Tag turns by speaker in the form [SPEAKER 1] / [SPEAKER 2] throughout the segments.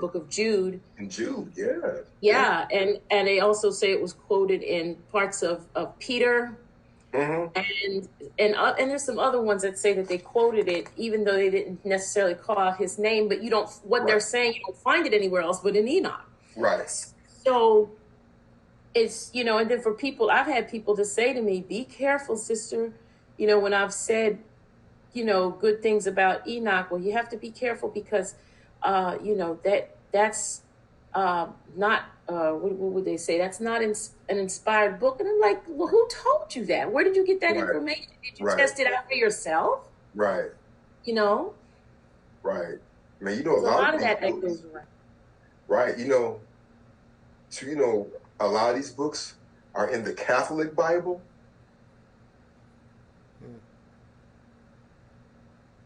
[SPEAKER 1] book of Jude.
[SPEAKER 2] And Jude, yeah.
[SPEAKER 1] Yeah, and they also say it was quoted in parts of Peter,
[SPEAKER 2] Mm-hmm.
[SPEAKER 1] and there's some other ones that say that they quoted it, even though they didn't necessarily call out his name. But you don't what they're
[SPEAKER 2] Right.
[SPEAKER 1] saying, you don't find it anywhere else but in Enoch.
[SPEAKER 2] Right.
[SPEAKER 1] So it's, and then for people, I've had people to say to me, "Be careful, sister." When I've said, good things about Enoch, well, you have to be careful because, that's not, what would they say? That's not an inspired book. And I'm like, well, who told you that? Where did you get that
[SPEAKER 2] Right.
[SPEAKER 1] information? Did you
[SPEAKER 2] Right.
[SPEAKER 1] test it out for yourself?
[SPEAKER 2] Right.
[SPEAKER 1] Right.
[SPEAKER 2] I mean,
[SPEAKER 1] There's a lot of
[SPEAKER 2] these
[SPEAKER 1] that
[SPEAKER 2] books,
[SPEAKER 1] goes around.
[SPEAKER 2] right? So a lot of these books are in the Catholic Bible.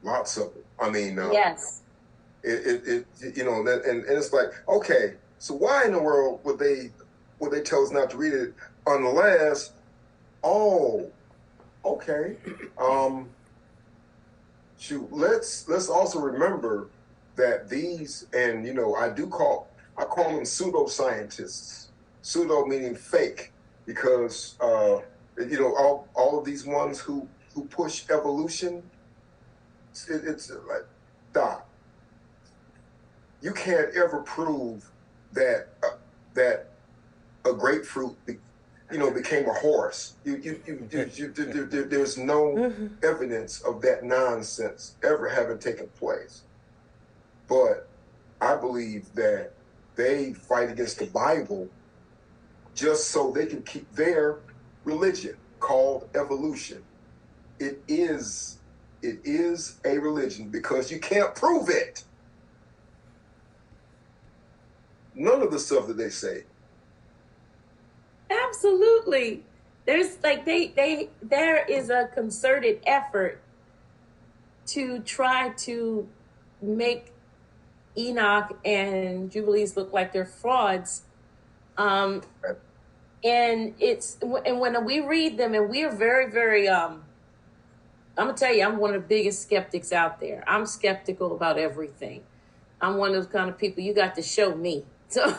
[SPEAKER 2] Lots of them. I mean,
[SPEAKER 1] Yes.
[SPEAKER 2] and it's like, okay, so why in the world would they tell us not to read it unless, okay, let's also remember that these, and I call them pseudoscientists. Pseudo meaning fake, because all of these ones who push evolution, it's like, Doc, you can't ever prove that a grapefruit became a horse. There's no evidence of that nonsense ever having taken place. But I believe that they fight against the Bible just so they can keep their religion called evolution. It is a religion because you can't prove it. None of the stuff that they say.
[SPEAKER 1] Absolutely. There's there is a concerted effort to try to make Enoch and Jubilees look like they're frauds. And when we read them, and we are very, very, I'm gonna tell you, I'm one of the biggest skeptics out there. I'm skeptical about everything. I'm one of those kind of people, you got to show me. So,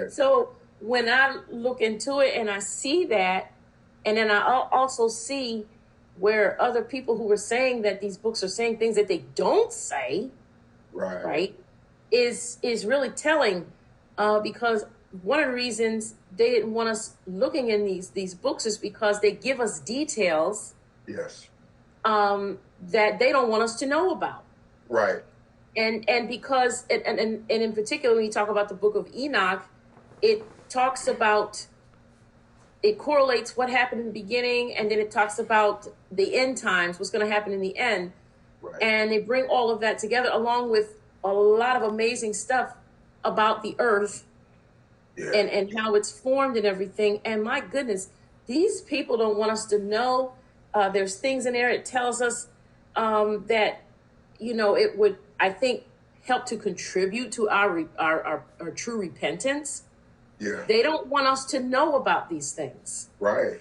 [SPEAKER 1] so when I look into it and I see that, and then I also see where other people who are saying that these books are saying things that they don't say, right, is really telling, because one of the reasons they didn't want us looking in these books is because they give us details,
[SPEAKER 2] yes,
[SPEAKER 1] that they don't want us to know about,
[SPEAKER 2] right.
[SPEAKER 1] And because and in particular, when you talk about the book of Enoch, it correlates what happened in the beginning, and then it talks about the end times, what's going to happen in the end.
[SPEAKER 2] Right.
[SPEAKER 1] And they bring all of that together along with a lot of amazing stuff about the earth, and how it's formed and everything. And my goodness, these people don't want us to know. There's things in there. It tells us that, it would, I think, help to contribute to our true repentance.
[SPEAKER 2] Yeah.
[SPEAKER 1] They don't want us to know about these things.
[SPEAKER 2] Right.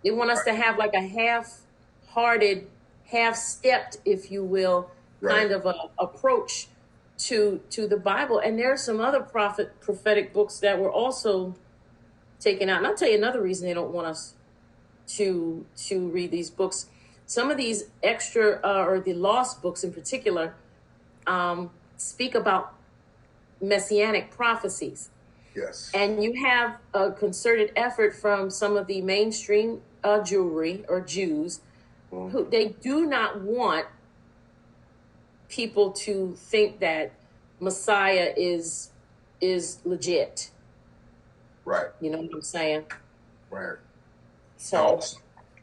[SPEAKER 1] They want us to have like a half-hearted, half-stepped, if you will, kind of a approach to the Bible. And there are some other prophetic books that were also taken out. And I'll tell you another reason they don't want us to read these books. Some of these extra, or the lost books in particular, speak about messianic prophecies.
[SPEAKER 2] Yes.
[SPEAKER 1] And you have a concerted effort from some of the mainstream Jewry or Jews, who they do not want people to think that Messiah is legit.
[SPEAKER 2] Right.
[SPEAKER 1] You know what I'm saying?
[SPEAKER 2] Right.
[SPEAKER 1] So.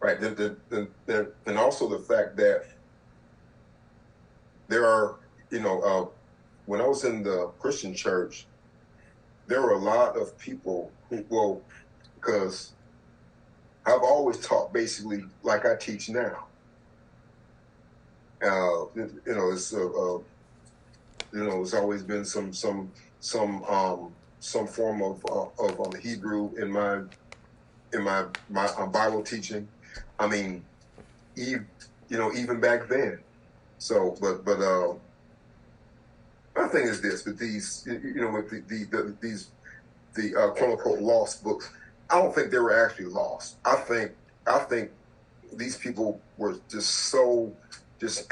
[SPEAKER 2] Right. And also the fact that there are, when I was in the Christian church, there were a lot of people who, because I've always taught basically like I teach now. It's always been some form of Hebrew in my Bible teaching. I mean, even back then. So, but my thing is this: with these, with the quote unquote lost books, I don't think they were actually lost. I think these people were just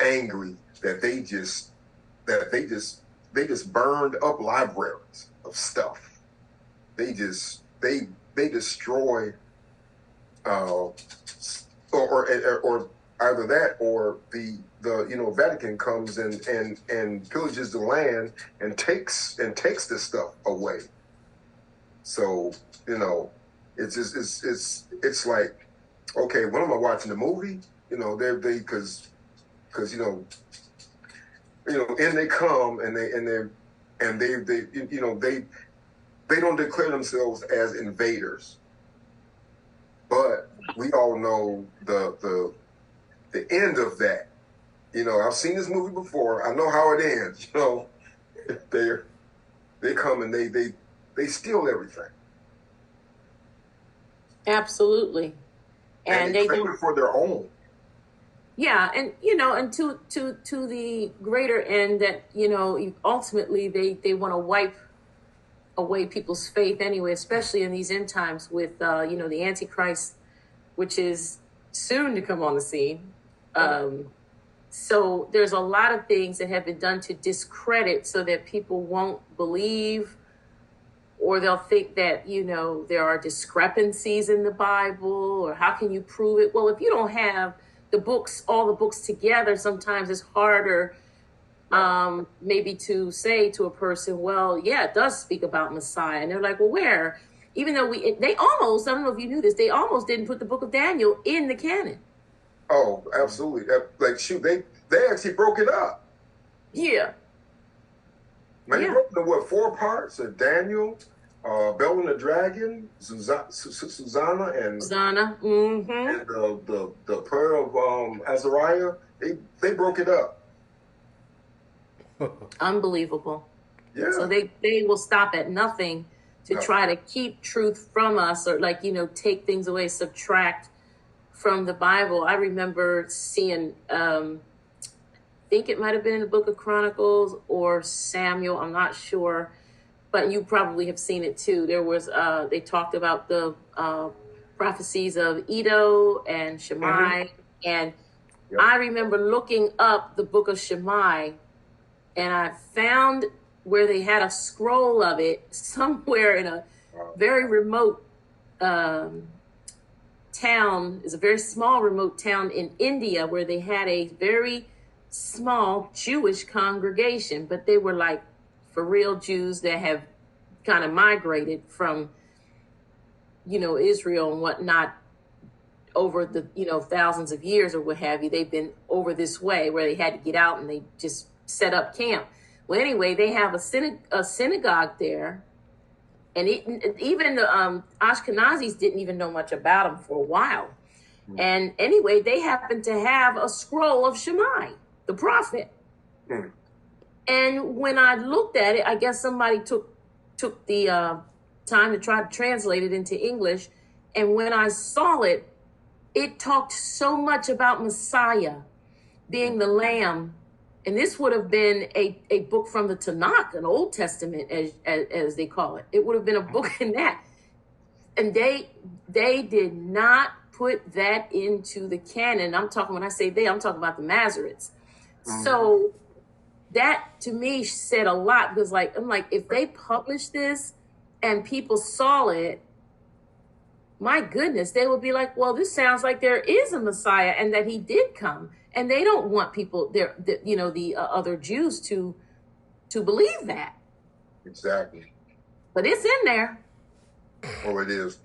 [SPEAKER 2] angry that they just burned up libraries of stuff. They destroyed, or either that or the Vatican comes and pillages the land and takes this stuff away. So it's like, okay, when am I watching the movie? Because in they come and they don't declare themselves as invaders, but we all know the end of that. I've seen this movie before. I know how it ends. They come and they steal everything.
[SPEAKER 1] Absolutely,
[SPEAKER 2] and they claim it for their own.
[SPEAKER 1] Yeah, and and to the greater end that ultimately they want to wipe away people's faith anyway, especially in these end times with the Antichrist, which is soon to come on the scene. So there's a lot of things that have been done to discredit so that people won't believe, or they'll think that, there are discrepancies in the Bible, or how can you prove it? Well, if you don't have all the books together, sometimes it's harder maybe to say to a person, well, yeah, it does speak about Messiah. And they're like, well, where? Even though they almost, I don't know if you knew this, they almost didn't put the book of Daniel in the canon.
[SPEAKER 2] Oh, absolutely. Like, shoot, they actually broke it up.
[SPEAKER 1] Yeah.
[SPEAKER 2] Man, they broke into 4 parts? Daniel, Bell and the Dragon, Susanna, and
[SPEAKER 1] mm-hmm.
[SPEAKER 2] and the prayer of Azariah. They broke it up.
[SPEAKER 1] Unbelievable.
[SPEAKER 2] Yeah.
[SPEAKER 1] So they will stop at nothing to try to keep truth from us, or take things away, subtract from the Bible. I remember seeing, I think it might have been in the Book of Chronicles or Samuel, I'm not sure, but you probably have seen it too. There was, they talked about the prophecies of Iddo and Shammai. Mm-hmm. And I remember looking up the Book of Shammai, and I found where they had a scroll of it somewhere in a very remote town. Is a very small remote town in India where they had a very small Jewish congregation, but they were like for real Jews that have kind of migrated from Israel and whatnot over the thousands of years or what have you. They've been over this way where they had to get out and they just set up camp. Well, anyway, they have a synagogue there. And even the Ashkenazis didn't even know much about him for a while. Mm. And anyway, they happened to have a scroll of Shammai, the prophet. Mm. And when I looked at it, I guess somebody took the time to try to translate it into English. And when I saw it, it talked so much about Messiah being the Lamb. And this would have been a book from the Tanakh, an Old Testament, as they call it. It would have been a book in that. And they did not put that into the canon. When I say they, I'm talking about the Masoretes. Mm-hmm. So that to me said a lot, because I'm like, if they published this and people saw it, my goodness, they would be like, well, this sounds like there is a Messiah and that he did come. And they don't want people there, the other Jews to believe that.
[SPEAKER 2] Exactly.
[SPEAKER 1] But it's in there.
[SPEAKER 2] Oh, it is.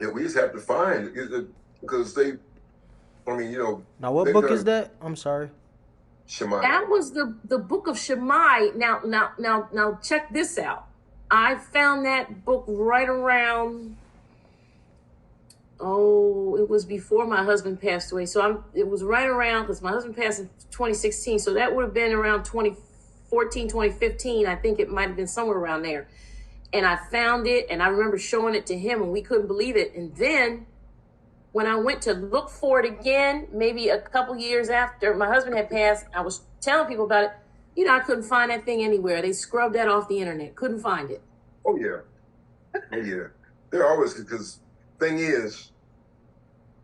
[SPEAKER 2] Yeah, we just have to find it because
[SPEAKER 3] Now, what book is that? I'm sorry.
[SPEAKER 2] Shammai.
[SPEAKER 1] That was the Book of Shammai. Now, check this out. I found that book right around. Oh, it was before my husband passed away. So it was right around, because my husband passed in 2016. So that would have been around 2014, 2015. I think it might have been somewhere around there. And I found it, and I remember showing it to him, and we couldn't believe it. And then when I went to look for it again, maybe a couple years after my husband had passed, I was telling people about it. You know, I couldn't find that thing anywhere. They scrubbed that off the internet. Couldn't find it.
[SPEAKER 2] Oh yeah, oh yeah. They're always, because thing is,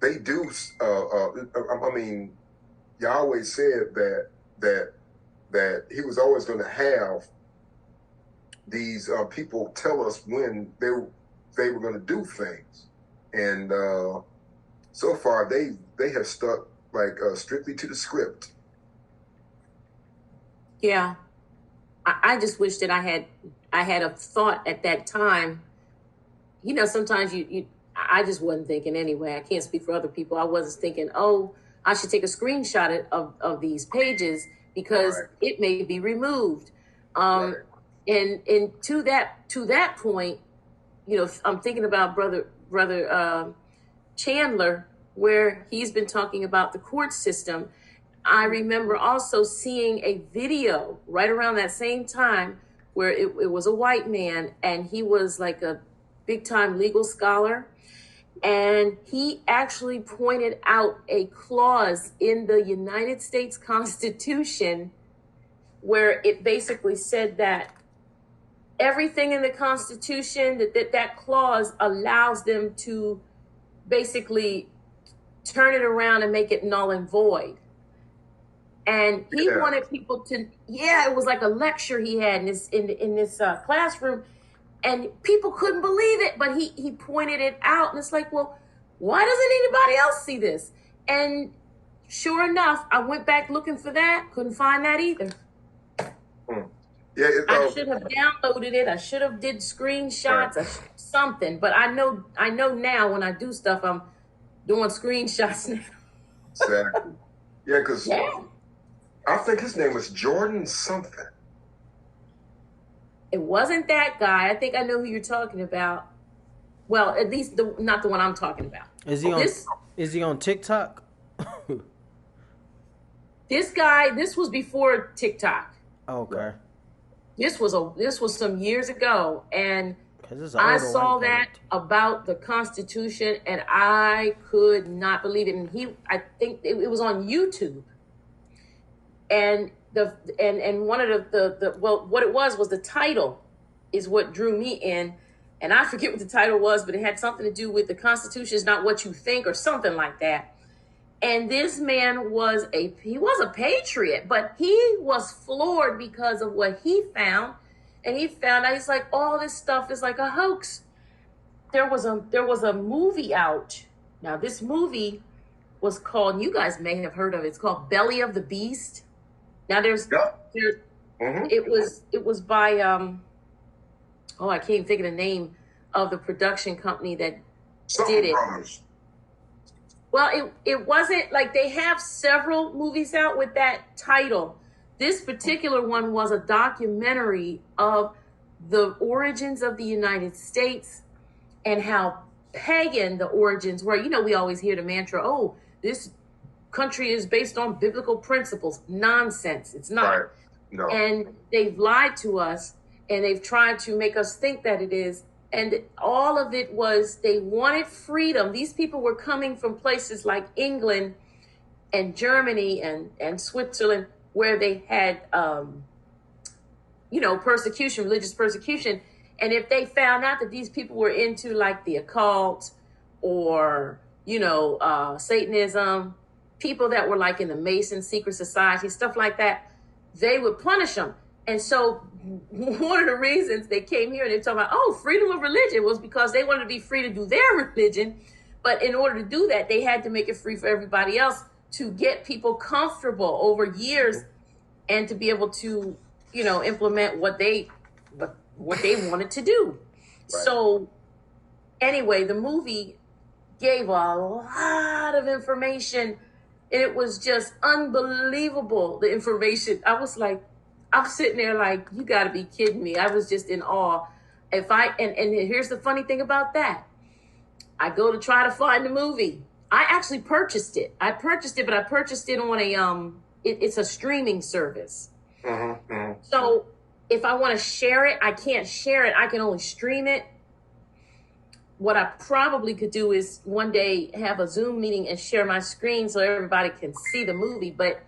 [SPEAKER 2] they do. I mean, Yahweh said that he was always going to have these people tell us when they were going to do things, and so far they have stuck like strictly to the script.
[SPEAKER 1] Yeah, I just wish that I had a thought at that time. You know, sometimes I just wasn't thinking anyway. I can't speak for other people. I wasn't thinking, oh, I should take a screenshot of these pages because it may be removed. And to that point, you know, I'm thinking about brother Chandler, where he's been talking about the court system. I remember also seeing a video right around that same time where it was a white man, and he was like a big time legal scholar. And he actually pointed out a clause in the United States Constitution where it basically said that everything in the Constitution, that clause allows them to basically turn it around and make it null and void. And he wanted people to, it was like a lecture he had in this classroom, and people couldn't believe it, but he pointed it out, and it's like, well, why doesn't anybody else see this? And sure enough, I went back looking for that, couldn't find that either.
[SPEAKER 2] Yeah,
[SPEAKER 1] I should have downloaded it. I should have did screenshots or something. But I know now when I do stuff, I'm doing screenshots now.
[SPEAKER 2] Exactly. Yeah, because I think his name was Jordan something.
[SPEAKER 1] It wasn't that guy. I think I know who you're talking about. Well, at least not the one I'm talking about.
[SPEAKER 3] Is he on TikTok?
[SPEAKER 1] This guy, this was before TikTok.
[SPEAKER 3] Okay.
[SPEAKER 1] This was some years ago, and I saw that about the Constitution, and I could not believe it. And I think it was on YouTube, and one of what it was the title is what drew me in, and I forget what the title was, but it had something to do with the Constitution is not what you think or something like that. And this man was a patriot, but he was floored because of what he found. And he found out, he's like, all this stuff is like a hoax. There was a movie out. Now this movie was called, you guys may have heard of it. It's called Belly of the Beast. Now it was by I can't even think of the name of the production company that did it.
[SPEAKER 2] Brothers.
[SPEAKER 1] Well, it wasn't like, they have several movies out with that title. This particular one was a documentary of the origins of the United States and how pagan the origins were. You know, we always hear the mantra, oh, this country is based on biblical principles. Nonsense. It's not.
[SPEAKER 2] Right. No.
[SPEAKER 1] And they've lied to us, and they've tried to make us think that it is. And all of it was, they wanted freedom. These people were coming from places like England and Germany and Switzerland, where they had, persecution, religious persecution. And if they found out that these people were into like the occult or, Satanism, people that were like in the Mason secret society, stuff like that, they would punish them. And so one of the reasons they came here and they're talking about, freedom of religion, was because they wanted to be free to do their religion. But in order to do that, they had to make it free for everybody else to get people comfortable over years and to be able to, implement what they wanted to do. Right. So anyway, the movie gave a lot of information, and it was just unbelievable, the information. I was like, I'm sitting there like, you got to be kidding me. I was just in awe. And here's the funny thing about that. I go to try to find the movie. I actually purchased it. But I purchased it on it's a streaming service.
[SPEAKER 2] Mm-hmm, mm-hmm.
[SPEAKER 1] So if I want to share it, I can't share it. I can only stream it. What I probably could do is one day have a Zoom meeting and share my screen so everybody can see the movie. But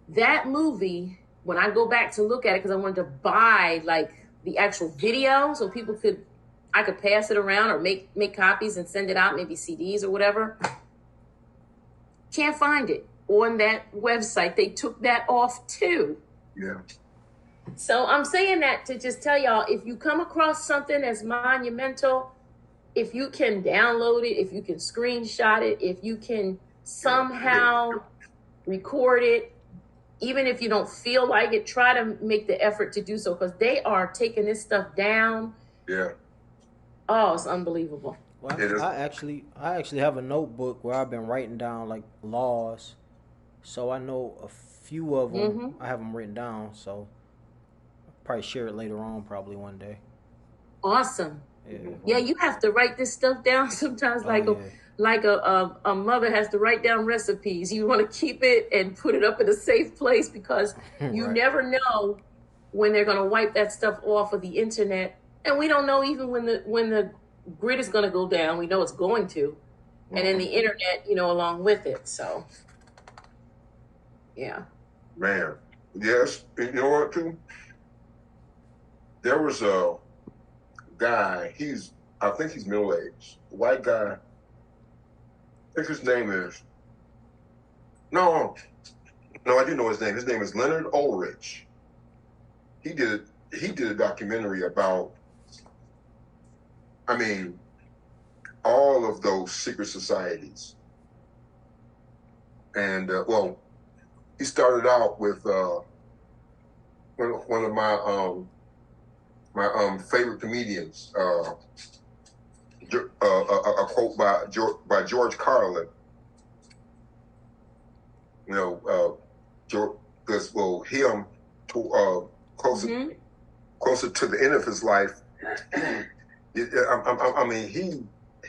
[SPEAKER 1] that movie when I go back to look at it, because I wanted to buy like the actual video so I could pass it around or make copies and send it out, maybe CDs or whatever. Can't find it on that website. They took that off too.
[SPEAKER 2] Yeah.
[SPEAKER 1] So I'm saying that to just tell y'all, if you come across something that's monumental, if you can download it, if you can screenshot it, if you can somehow record it, even if you don't feel like it, try to make the effort to do so, because they are taking this stuff down.
[SPEAKER 2] Yeah.
[SPEAKER 1] Oh, it's unbelievable.
[SPEAKER 3] Well, I actually have a notebook where I've been writing down like laws, so I know a few of them. Mm-hmm. I have them written down, so I'll probably share it later on, probably one day.
[SPEAKER 1] Awesome. Yeah, you have to write this stuff down sometimes, like a mother has to write down recipes. You want to keep it and put it up in a safe place, because you right. never know when they're going to wipe that stuff off of the internet, and we don't know even when the grid is going to go down. We know it's going to, and then the internet, along with it. So, yeah.
[SPEAKER 2] Man, yes, you know what, too? There was a guy, I think he's middle-aged, white guy. I think his name is, no, I do know his name. His name is Leonard Ulrich. He did a documentary about, all of those secret societies. And, he started out with one of my favorite comedians, a quote by George Carlin. Him closer to the end of his life. He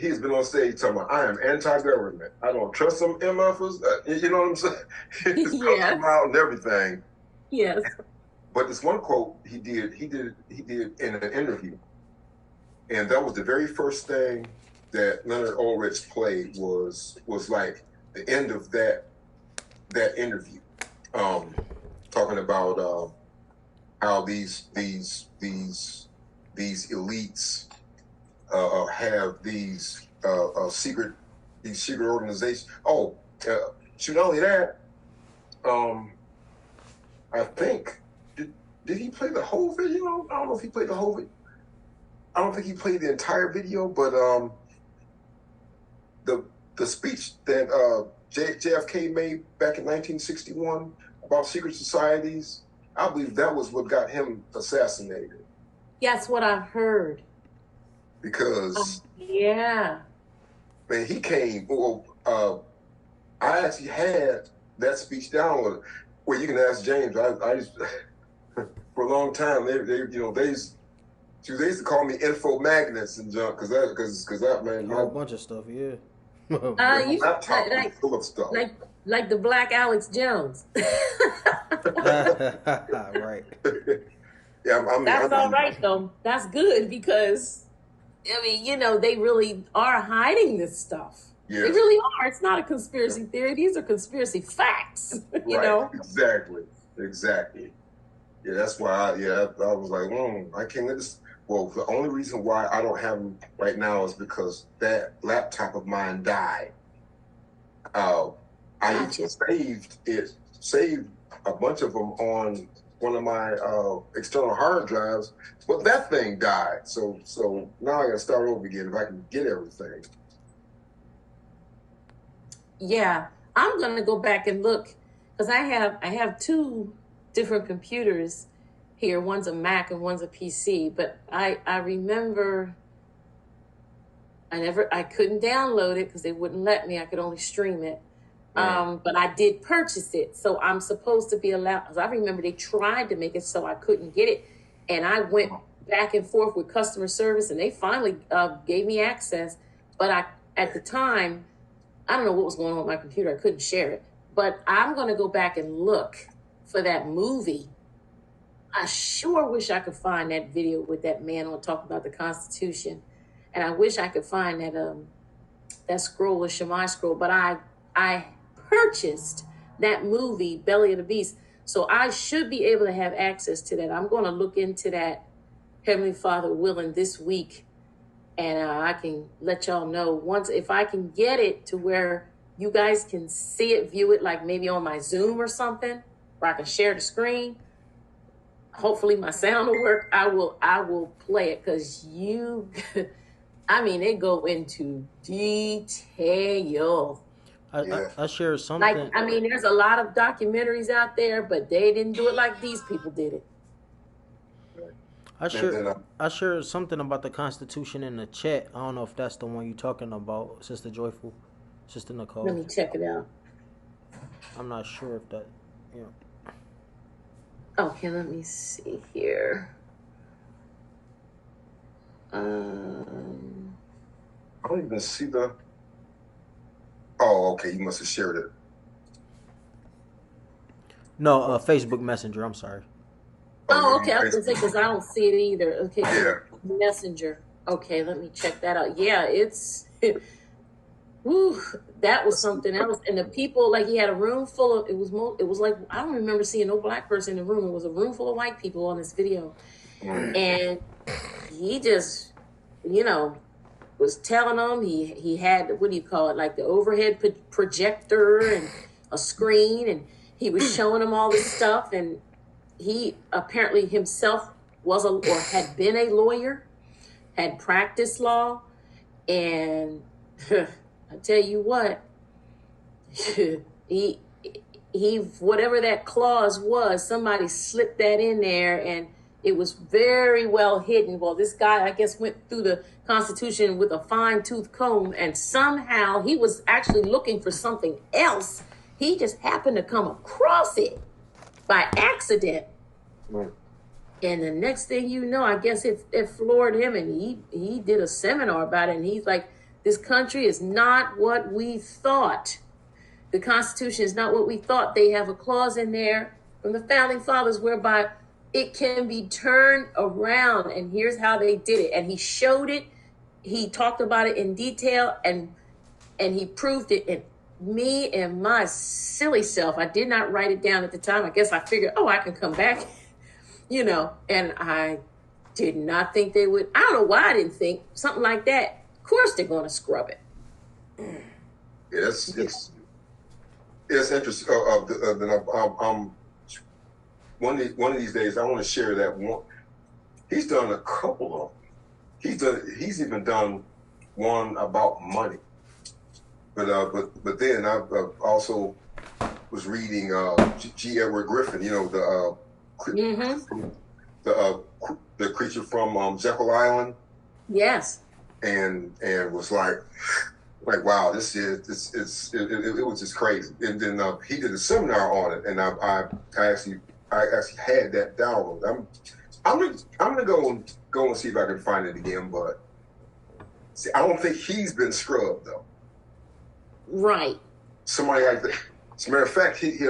[SPEAKER 2] has been on stage talking about, I am anti-government. I don't trust them MFers. You know what I'm saying? He's them out and everything.
[SPEAKER 1] Yes.
[SPEAKER 2] But this one quote he did in an interview, and that was the very first thing that Leonard Ulrich played was like the end of that interview, talking about how these elites have these secret organizations. Not only that, I think. Did he play the whole video? I don't know if he played the whole video. I don't think he played the entire video, but the speech that JFK made back in 1961 about secret societies, I believe that was what got him assassinated.
[SPEAKER 1] That's what I heard.
[SPEAKER 2] Because
[SPEAKER 1] man,
[SPEAKER 2] he came. I actually had that speech downloaded. Well, you can ask James. I used for a long time, they used to call me info magnets and junk because that man,
[SPEAKER 3] a whole bunch of stuff, yeah.
[SPEAKER 2] Full of stuff.
[SPEAKER 1] Like the Black Alex Jones.
[SPEAKER 3] Right.
[SPEAKER 2] Yeah,
[SPEAKER 1] that's all right though. That's good, because they really are hiding this stuff. Yes. They really are. It's not a conspiracy theory. These are conspiracy facts. You know.
[SPEAKER 2] Exactly. Yeah, that's why I was like, I can't let this. Well, the only reason why I don't have them right now is because that laptop of mine died. I saved a bunch of them on one of my external hard drives, but that thing died. So now I got to start over again if I can get everything.
[SPEAKER 1] Yeah, I'm gonna go back and look, because I have two different computers here. One's a Mac and one's a PC. But I remember I couldn't download it because they wouldn't let me. I could only stream it. But I did purchase it, so I'm supposed to be allowed. Because I remember they tried to make it so I couldn't get it, and I went back and forth with customer service, and they finally gave me access. But at the time, I don't know what was going on with my computer. I couldn't share it. But I'm going to go back and look for that movie. I sure wish I could find that video with that man on talking about the Constitution, and I wish I could find that scroll, the Shammai scroll. But I purchased that movie, Belly of the Beast, So I should be able to have access to that. I'm going to look into that, Heavenly Father willing, this week. And I can let y'all know once, if I can get it to where you guys can see it, view it, like maybe on my Zoom or something, where I can share the screen. Hopefully my sound will work. I will play it, because I mean, they go into detail.
[SPEAKER 3] I shared something.
[SPEAKER 1] Like, I mean, there's a lot of documentaries out there, but they didn't do it like these people did it.
[SPEAKER 3] I shared something about the Constitution in the chat. I don't know if that's the one you're talking about, Sister Joyful, Sister Nicole.
[SPEAKER 1] Let me check it out.
[SPEAKER 3] I'm not sure if that,
[SPEAKER 1] Okay, let me see here.
[SPEAKER 2] I don't even see the. Oh, okay. You must have shared it.
[SPEAKER 3] No, Facebook Messenger. I'm sorry.
[SPEAKER 1] Oh, okay. I was gonna say, because I don't see it either. Okay.
[SPEAKER 2] Yeah.
[SPEAKER 1] Messenger. Okay, let me check that out. Yeah, it's. Woo, that was something else. And the people, like, he had a room full of. It was like, I don't remember seeing no black person in the room. It was a room full of white people on this video, and he just, was telling them he had, what do you call it, like the overhead projector and a screen, and he was showing them all this stuff. And he apparently himself was or had been a lawyer, had practiced law, and I tell you what, he whatever that clause was, somebody slipped that in there, and it was very well hidden. Well, this guy, I guess, went through the Constitution with a fine-tooth comb, and somehow he was actually looking for something else. He just happened to come across it by accident.
[SPEAKER 2] Right.
[SPEAKER 1] And the next thing you know, I guess it floored him, and he did a seminar about it, and he's like, this country is not what we thought. The Constitution is not what we thought. They have a clause in there from the Founding Fathers whereby it can be turned around, and here's how they did it. And he showed it. He talked about it in detail, and he proved it. And me and my silly self, I did not write it down at the time. I guess I figured, I can come back, and I did not think they would. I don't know why I didn't think something like that. Of course they're going to scrub it.
[SPEAKER 2] Yeah, it's interesting. One of these days, I want to share that one. He's done a couple of them. He's even done one about money. But then I also was reading G. Edward Griffin. The creature from Jekyll Island.
[SPEAKER 1] Yes.
[SPEAKER 2] And was like wow, it was just crazy. And then he did a seminar on it, and I actually had that download. I'm gonna go and see if I can find it again, but see, I don't think he's been scrubbed though.
[SPEAKER 1] Right.
[SPEAKER 2] Somebody like that. As a matter of fact, his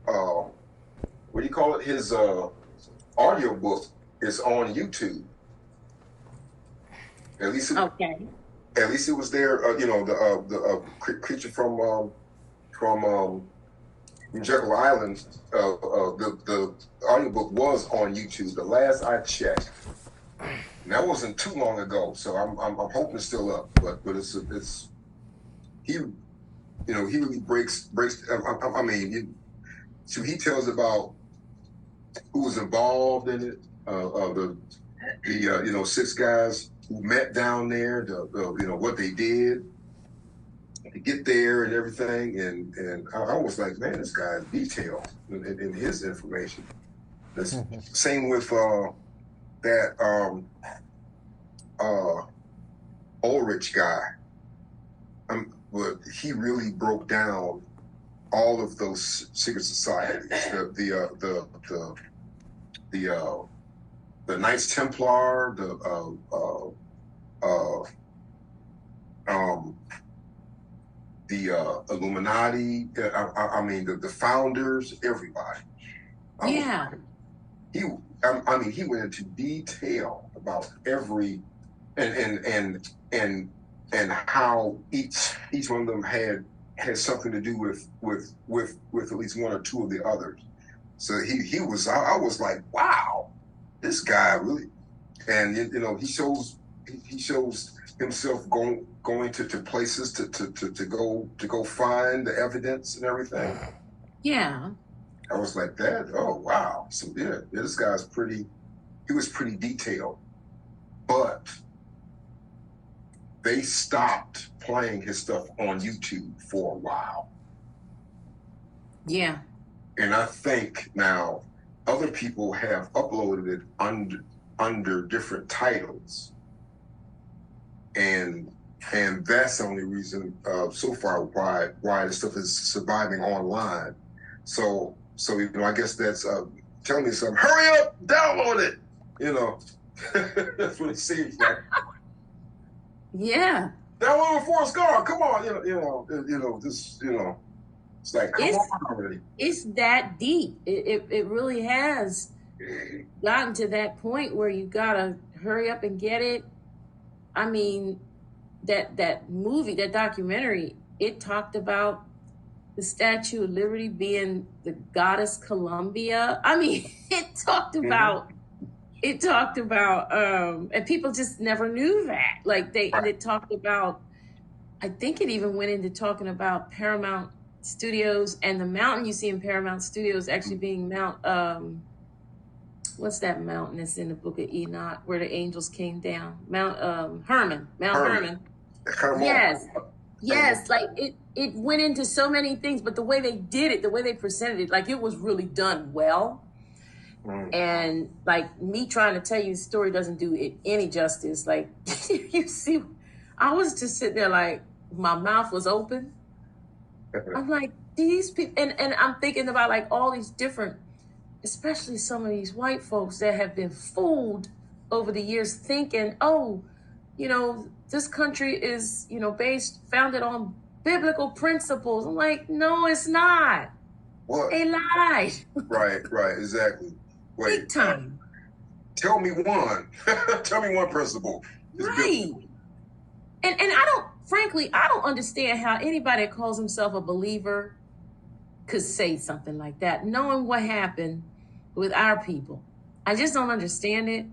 [SPEAKER 2] what do you call it? His audio book is on YouTube. At least it was there. The creature from Jekyll Island. The audiobook was on YouTube. The last I checked, and that wasn't too long ago. So I'm hoping it's still up. But it's he really breaks. So he tells about who was involved in it. The 6 guys who met down there, what they did to get there and everything, and I was like, man, this guy is detailed in his information. Same with that Ulrich guy. But he really broke down all of those secret societies, the Knights Templar, the Illuminati. The founders, everybody.
[SPEAKER 1] Yeah.
[SPEAKER 2] He went into detail about every and how each one of them had had something to do with at least one or two of the others. So he was, I was like, wow, this guy really, and you know, he shows himself going to places to go find the evidence and everything.
[SPEAKER 1] Yeah.
[SPEAKER 2] I was like that. Oh wow. So yeah, this guy's he was pretty detailed, but they stopped playing his stuff on YouTube for a while.
[SPEAKER 1] Yeah.
[SPEAKER 2] And I think now other people have uploaded it under different titles. And that's the only reason so far why this stuff is surviving online. So you know, I guess that's telling me something. Hurry up, download it. You know, that's what it seems like.
[SPEAKER 1] Yeah.
[SPEAKER 2] Download Forrest Gump. Come on, this, it's like come on already.
[SPEAKER 1] It's that deep. It really has gotten to that point where you gotta hurry up and get it. I mean, that movie, that documentary, it talked about the Statue of Liberty being the goddess Columbia. I mean, it talked about, and people just never knew that. Like it talked about, I think it even went into talking about Paramount Studios and the mountain you see in Paramount Studios actually being Mount, what's that mountain that's in the Book of Enoch where the angels came down? Mount Hermon. Yes, like it went into so many things, but the way they did it, the way they presented it, like it was really done well. And like me trying to tell you the story doesn't do it any justice. Like you see, I was just sitting there like my mouth was open. I'm like, these people, and I'm thinking about like all these different, especially some of these white folks that have been fooled over the years thinking, oh, this country is, founded on biblical principles. I'm like, no, it's not.
[SPEAKER 2] What?
[SPEAKER 1] They lied.
[SPEAKER 2] Right, exactly. Wait,
[SPEAKER 1] big time.
[SPEAKER 2] Tell me one. Tell me one principle.
[SPEAKER 1] Right. And I don't understand how anybody that calls himself a believer could say something like that, knowing what happened with our people. I just don't understand it.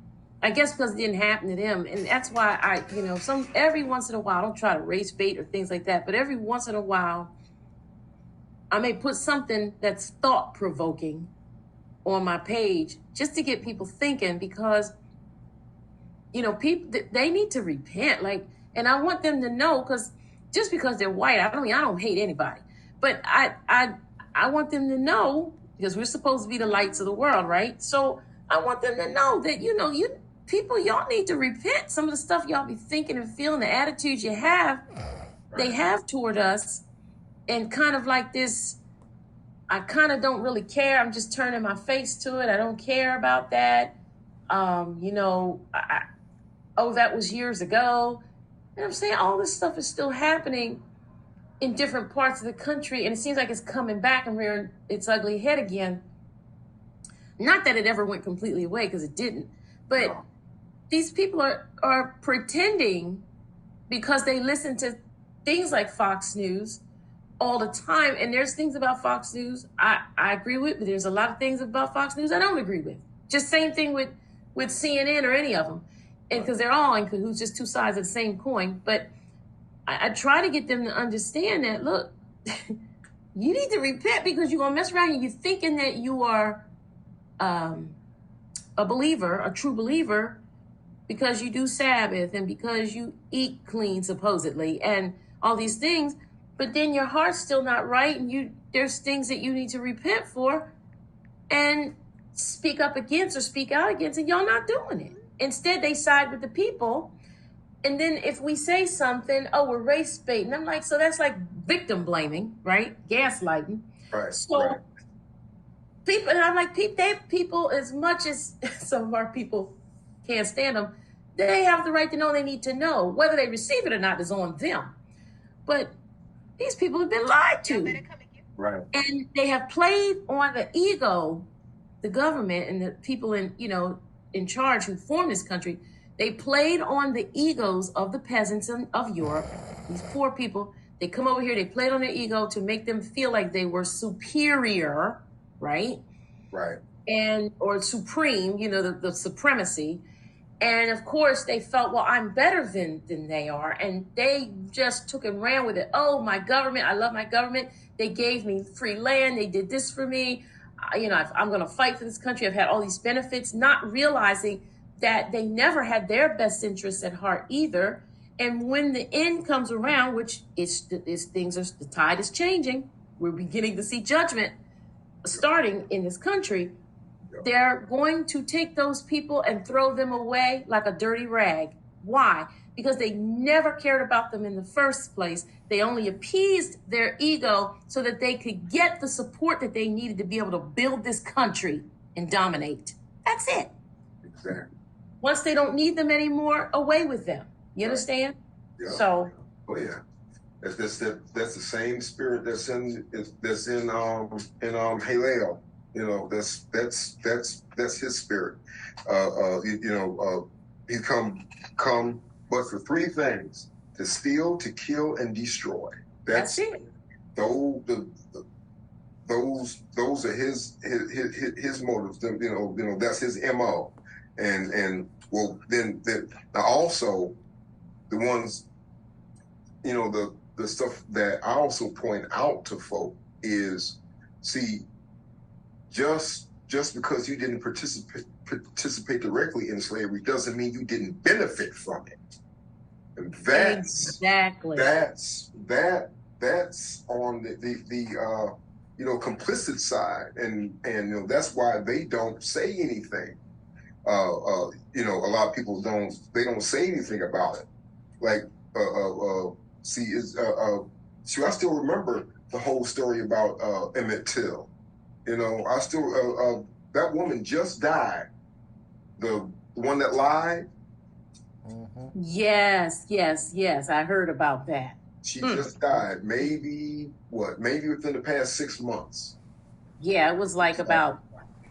[SPEAKER 1] I guess because it didn't happen to them. And that's why every once in a while, I don't try to race bait or things like that, but every once in a while, I may put something that's thought-provoking on my page just to get people thinking, because, people, they need to repent. Like, and I want them to know, because just because they're white, I don't hate anybody, but I want them to know, because we're supposed to be the lights of the world, right? So I want them to know that, y'all need to repent. Some of the stuff y'all be thinking and feeling, the attitudes you have, they have toward us, and kind of like this, I kind of don't really care. I'm just turning my face to it. I don't care about that. That was years ago. And I'm saying all this stuff is still happening in different parts of the country, and it seems like it's coming back and rearing its ugly head again. Not that it ever went completely away, because it didn't. But these people are pretending, because they listen to things like Fox News all the time. And there's things about Fox News I agree with, but there's a lot of things about Fox News I don't agree with. Just same thing with CNN or any of them. And because they're all in cahoots, just two sides of the same coin. But I try to get them to understand that, look, you need to repent, because you're going to mess around and you're thinking that you are a believer, a true believer, because you do Sabbath and because you eat clean, supposedly, and all these things. But then your heart's still not right, and there's things that you need to repent for and speak up against or speak out against, and y'all not doing it. Instead, they side with the people. And then if we say something, oh, we're race baiting. I'm like, so that's like victim blaming, right? Gaslighting.
[SPEAKER 2] Right.
[SPEAKER 1] So people, and I'm like, people, as much as some of our people can't stand them, they have the right to know they need to know. Whether they receive it or not is on them. But these people have been lied to.
[SPEAKER 2] Right.
[SPEAKER 1] And they have played on the ego, the government and the people in charge who formed this country. They played on the egos of the peasants of Europe, these poor people. They come over here, they play it on their ego to make them feel like they were superior, right?
[SPEAKER 2] Right.
[SPEAKER 1] And or supreme, the supremacy. And of course they felt, well, I'm better than they are. And they just took and ran with it. Oh, my government, I love my government. They gave me free land. They did this for me. I'm going to fight for this country. I've had all these benefits, not realizing that they never had their best interests at heart either. And when the end comes around, which the tide is changing, we're beginning to see judgment starting in this country. They're going to take those people and throw them away like a dirty rag. Why? Because they never cared about them in the first place. They only appeased their ego so that they could get the support that they needed to be able to build this country and dominate. That's it.
[SPEAKER 2] Exactly.
[SPEAKER 1] Once they don't need them anymore, away with them. You understand?
[SPEAKER 2] Yeah.
[SPEAKER 1] So.
[SPEAKER 2] Oh yeah. That's the same spirit that's in Halel. That's his spirit. He come but for three things: to steal, to kill, and destroy.
[SPEAKER 1] That's it.
[SPEAKER 2] Those are his motives. That's his MO. And well, then also the ones, the stuff that I also point out to folk is, see, just because you didn't participate directly in slavery doesn't mean you didn't benefit from it. And that's on the complicit side, and that's why they don't say anything. A lot of people don't say anything about it. Like I still remember the whole story about Emmett Till. I still that woman just died. The one that lied.
[SPEAKER 3] Mm-hmm.
[SPEAKER 1] Yes. I heard about that.
[SPEAKER 2] She just died. Maybe within the past 6 months.
[SPEAKER 1] Yeah, it was like about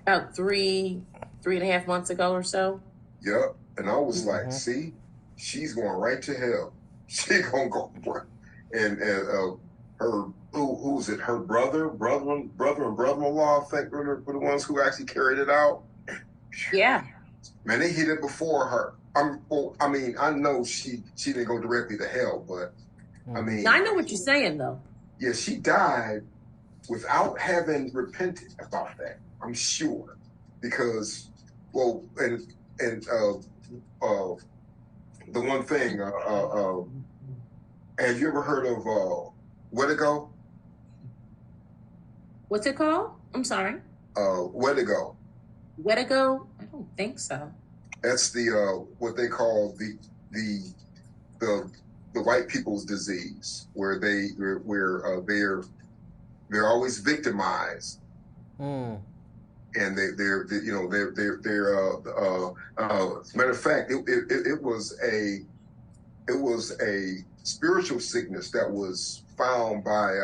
[SPEAKER 1] 3.5 months ago or so.
[SPEAKER 2] Yep. And I was like, see, she's going right to hell. She gonna go, and her who's it? Her brother and brother-in-law, I think, were the ones who actually carried it out.
[SPEAKER 1] Yeah.
[SPEAKER 2] Man, they hit it before her. I know she didn't go directly to hell, but I mean,
[SPEAKER 1] now, I know what you're saying though.
[SPEAKER 2] Yeah, she died without having repented about that. I'm sure, because the one thing, have you ever heard of Wedigo?
[SPEAKER 1] What's it called? I'm sorry.
[SPEAKER 2] Wedigo.
[SPEAKER 1] Wedigo? I don't think so.
[SPEAKER 2] That's the what they call the white people's disease, where they're always victimized. And they're as a matter of fact, it was a spiritual sickness that was found by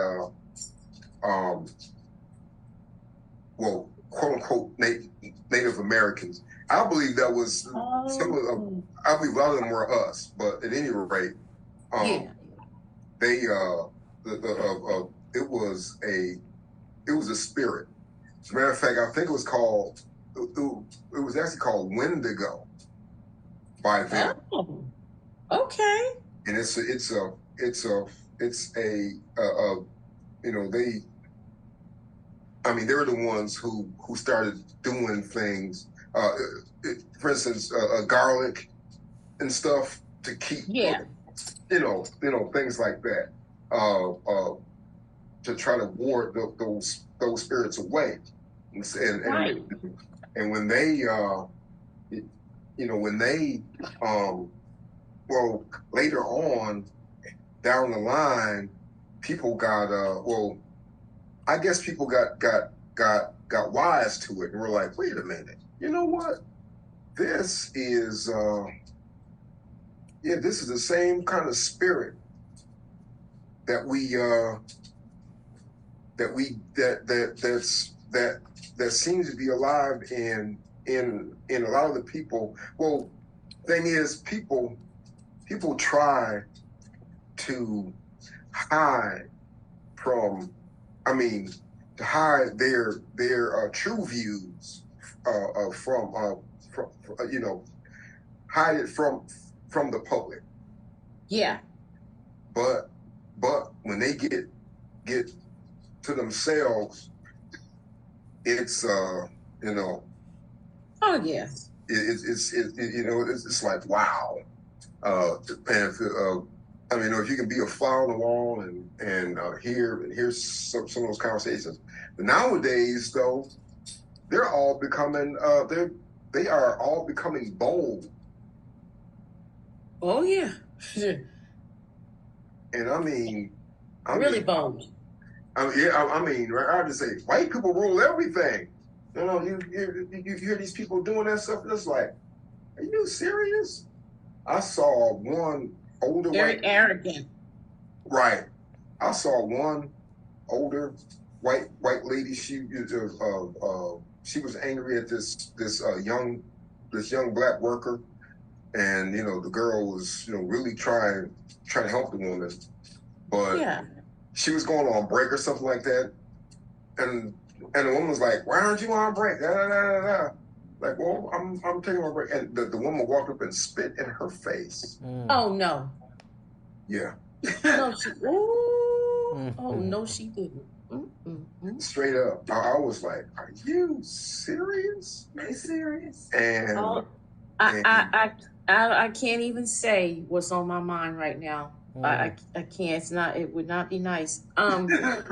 [SPEAKER 2] quote unquote Native Americans. I believe that was I believe a lot of them were us, but at any rate, they it was a spirit. As a matter of fact, I think it was actually called Wendigo by them.
[SPEAKER 1] Oh, okay.
[SPEAKER 2] And they were the ones who started doing things. For instance, garlic and stuff to keep, things like that, to try to ward those spirits away. And when they, later on down the line, people got, I guess people got wise to it and were like, wait a minute, you know what? This is, this is the same kind of spirit that seems to be alive in a lot of the people. Well, thing is, people try to hide from, I mean, to hide their true views from you know, hide it from the public.
[SPEAKER 1] Yeah.
[SPEAKER 2] But when they get to themselves, it's you know,
[SPEAKER 1] Oh yes.
[SPEAKER 2] it's like wow. I mean, if you can be a fly on the wall and hear some of those conversations. But nowadays, though, they're all becoming they are all becoming bold.
[SPEAKER 1] Oh yeah.
[SPEAKER 2] And I mean,
[SPEAKER 1] Really bold.
[SPEAKER 2] I mean, I have to say, white people rule everything. You know, you hear these people doing that stuff, and it's like, are you serious? I saw one older
[SPEAKER 1] Very arrogant.
[SPEAKER 2] Right. I saw one older white lady. She was angry at this young black worker, and you know the girl was really trying to help the woman, but
[SPEAKER 1] Yeah.
[SPEAKER 2] she was going on break or something like that, and the woman was like, "Why aren't you on break?" Da, da, da, da, da. Like, well, I'm taking my break, and the woman walked up and spit in her face.
[SPEAKER 1] Oh no.
[SPEAKER 2] Yeah.
[SPEAKER 1] No, she. Ooh. Oh no, she didn't.
[SPEAKER 2] Straight up, I was like, "Are you serious?
[SPEAKER 4] Are you serious?"
[SPEAKER 2] And
[SPEAKER 1] Oh, I can't even say what's on my mind right now. I can't. It's not. It would not be nice.
[SPEAKER 2] right.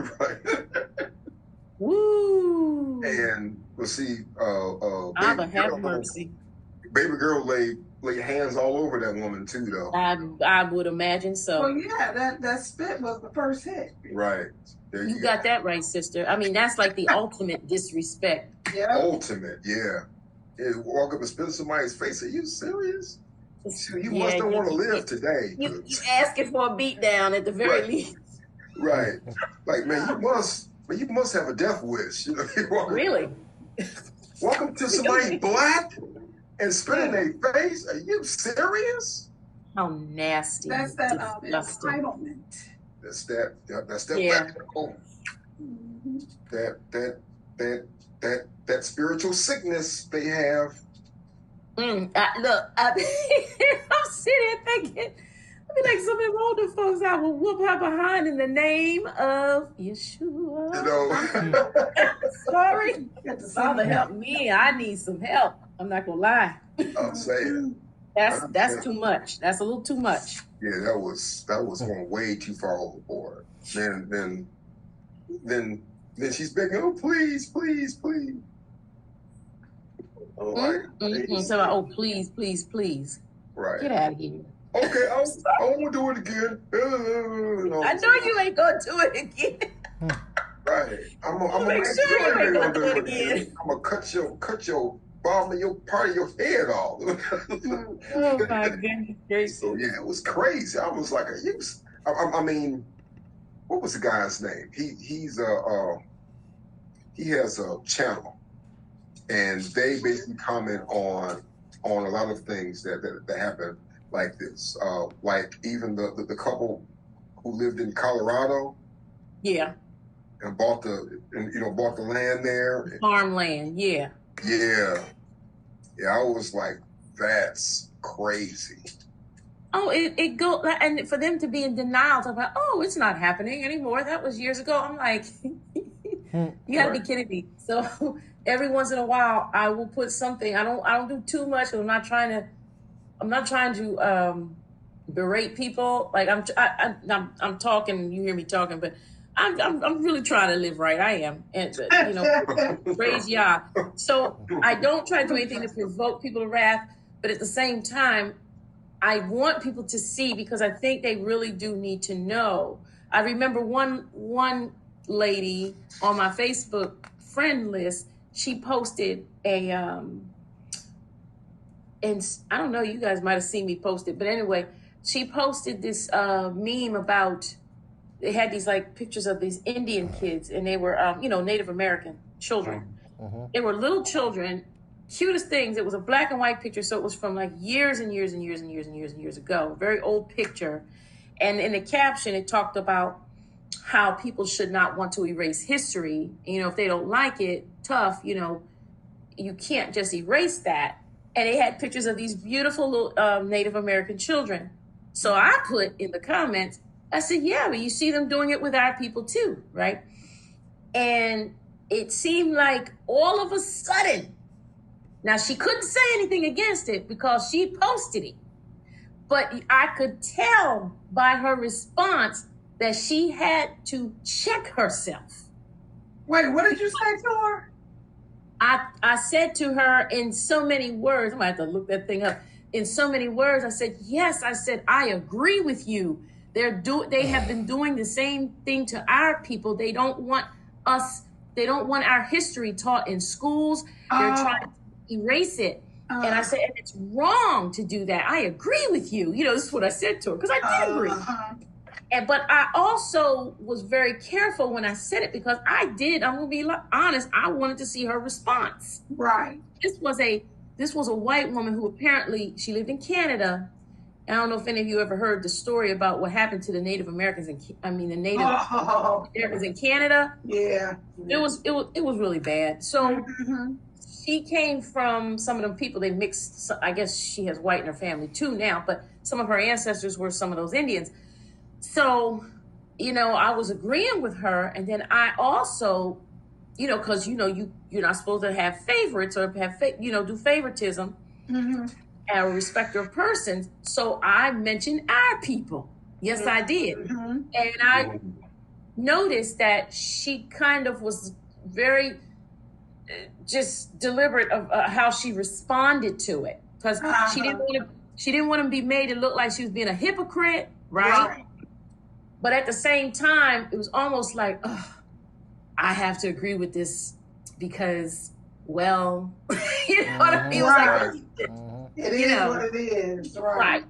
[SPEAKER 1] Woo.
[SPEAKER 2] And we'll see.
[SPEAKER 1] Abba have mercy.
[SPEAKER 2] Baby girl laid hands all over that woman too, though.
[SPEAKER 1] I would imagine so.
[SPEAKER 4] Well, yeah, that spit was the first hit.
[SPEAKER 2] Right. There
[SPEAKER 1] You got that right, sister. I mean, that's like the ultimate disrespect.
[SPEAKER 4] Yeah.
[SPEAKER 2] Ultimate, yeah. Walk up and spit in somebody's face. Are you serious? You must don't want to live today.
[SPEAKER 1] You asking for a beat down at the very least.
[SPEAKER 2] Right. Like, man, you must have a death wish. You know,
[SPEAKER 1] Really?
[SPEAKER 2] Welcome to somebody black and spit in their face. Are you serious?
[SPEAKER 1] How nasty.
[SPEAKER 4] That's that
[SPEAKER 1] disgusting.
[SPEAKER 4] entitlement.
[SPEAKER 2] That's that
[SPEAKER 1] Yeah.
[SPEAKER 2] black that spiritual sickness they have.
[SPEAKER 1] Look, I'm sitting here thinking, I be like some of them older folks I will whoop her behind in the name of Yeshua.
[SPEAKER 2] You know.
[SPEAKER 1] Sorry. Father, help me. I need some help. I'm not gonna lie.
[SPEAKER 2] I'm saying.
[SPEAKER 1] That's too much. That's a little too much.
[SPEAKER 2] Yeah, that was going way too far overboard. Then she's begging, oh please. Oh,
[SPEAKER 1] So, please.
[SPEAKER 2] Right.
[SPEAKER 1] Get out of here.
[SPEAKER 2] Okay, I won't do it again.
[SPEAKER 1] I know you ain't gonna do it again.
[SPEAKER 2] Right. I'm gonna
[SPEAKER 1] make sure you ain't gonna do it again.
[SPEAKER 2] I'm gonna cut your bottom of your part of your head off.
[SPEAKER 1] Oh my goodness.
[SPEAKER 2] So yeah, it was crazy. I was like, I mean, what was the guy's name? He has a channel, and they basically comment on a lot of things that happen like this. Like even the couple who lived in Colorado.
[SPEAKER 1] Yeah.
[SPEAKER 2] And bought the land there.
[SPEAKER 1] Farmland, yeah.
[SPEAKER 2] Yeah. Yeah, I was like, that's crazy.
[SPEAKER 1] Oh, it go, and for them to be in denial, talking about, oh, it's not happening anymore. That was years ago. I'm like, you gotta be kidding me. So every once in a while, I will put something. I don't do too much. I'm not trying to berate people. Like I'm talking. You hear me talking, but I'm really trying to live right. I am, and praise Yah. So I don't try to do anything to provoke people to wrath, but at the same time, I want people to see, because I think they really do need to know. I remember one lady on my Facebook friend list. She posted a and I don't know, you guys might have seen me post it, but anyway, she posted this meme about. They had these like pictures of these Indian kids, and they were, Native American children.
[SPEAKER 3] Mm-hmm.
[SPEAKER 1] They were little children, cutest things. It was a black and white picture, so it was from like years and years and years and years and years and years ago. Very old picture, And in the caption, it talked about how people should not want to erase history. If they don't like it, tough, you can't just erase that. And it had pictures of these beautiful little Native American children. So I put in the comments, I said, yeah, but you see them doing it with our people too, right? And it seemed like all of a sudden, now she couldn't say anything against it because she posted it, but I could tell by her response that she had to check herself.
[SPEAKER 4] Wait, what did you say to her?
[SPEAKER 1] I said to her in so many words, I'm gonna have to look that thing up. In so many words, I said, yes, I said, I agree with you. They have been doing the same thing to our people. They don't want our history taught in schools. They're trying to erase it. And I said, and it's wrong to do that. I agree with you. This is what I said to her, because I did agree. But I also was very careful when I said it, because I'm going to be honest, I wanted to see her response.
[SPEAKER 4] Right.
[SPEAKER 1] This was a white woman who apparently, she lived in Canada. I don't know if any of you ever heard the story about what happened to the Native Americans Americans in Canada.
[SPEAKER 4] Yeah.
[SPEAKER 1] It was really bad. So she came from some of them people, they mixed, I guess she has white in her family too now, but some of her ancestors were some of those Indians. So, I was agreeing with her. And then I also, because, you're not supposed to have favorites or do favoritism and respect of persons. So I mentioned our people. Yes, I did. And I noticed that she kind of was very just deliberate of how she responded to it. Because she didn't want to be made to look like she was being a hypocrite, right? But at the same time, it was almost like, I have to agree with this because, well, you know what I mean?
[SPEAKER 4] It is what it is. Right.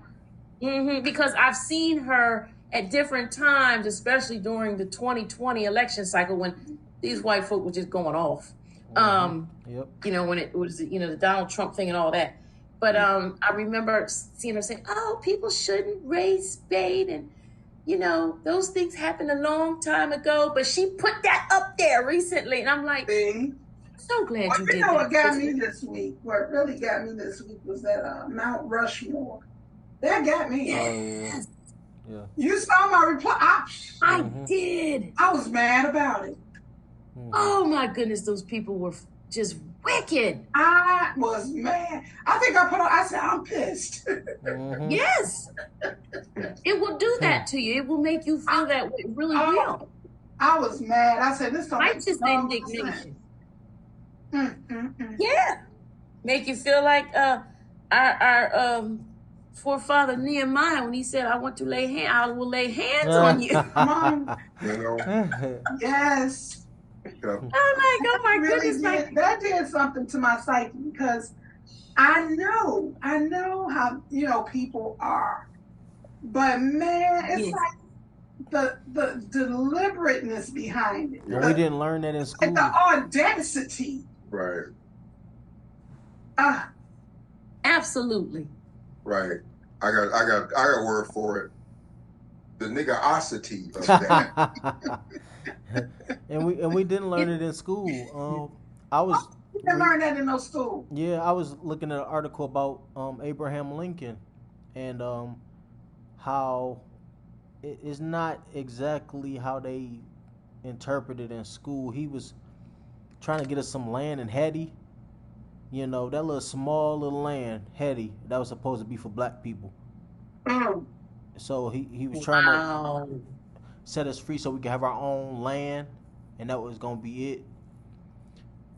[SPEAKER 1] Because I've seen her at different times, especially during the 2020 election cycle when these white folk were just going off. When it was, the Donald Trump thing and all that. But I remember seeing her say, oh, people shouldn't raise bait and, those things happened a long time ago, but she put that up there recently. And I'm like, so glad you did that.
[SPEAKER 4] What got me this week, what really got me this week was that Mount Rushmore. That got me.
[SPEAKER 1] Yes.
[SPEAKER 3] Yeah.
[SPEAKER 4] You saw my reply.
[SPEAKER 1] I did.
[SPEAKER 4] I was mad about it.
[SPEAKER 1] Oh my goodness, those people were just wicked.
[SPEAKER 4] I was mad. I think I said, I'm pissed.
[SPEAKER 1] Yes. It will do that to you. It will make you feel that way. It really will.
[SPEAKER 4] I was mad. I said, this don't make
[SPEAKER 1] righteous
[SPEAKER 4] no
[SPEAKER 1] indignation.
[SPEAKER 4] sense.
[SPEAKER 1] Yeah. Make you feel like our forefather Nehemiah when he said, I will lay hands on you.
[SPEAKER 4] Come on. Yes.
[SPEAKER 1] I'm like, oh my goodness.
[SPEAKER 4] That did something to my psyche because I know how, people are. But man, it's like the deliberateness behind it.
[SPEAKER 3] We didn't learn that in school.
[SPEAKER 4] And the audacity.
[SPEAKER 2] Right.
[SPEAKER 1] Absolutely.
[SPEAKER 2] Right. I got word for it. The niggerosity of that.
[SPEAKER 3] and we didn't learn it in school.
[SPEAKER 4] You didn't learn that in no school.
[SPEAKER 3] Yeah, I was looking at an article about Abraham Lincoln and how it is not exactly how they interpreted in school. He was trying to get us some land in Haiti. That little small little land, Haiti, that was supposed to be for black people. So he was trying to set us free so we could have our own land, and that was gonna be it.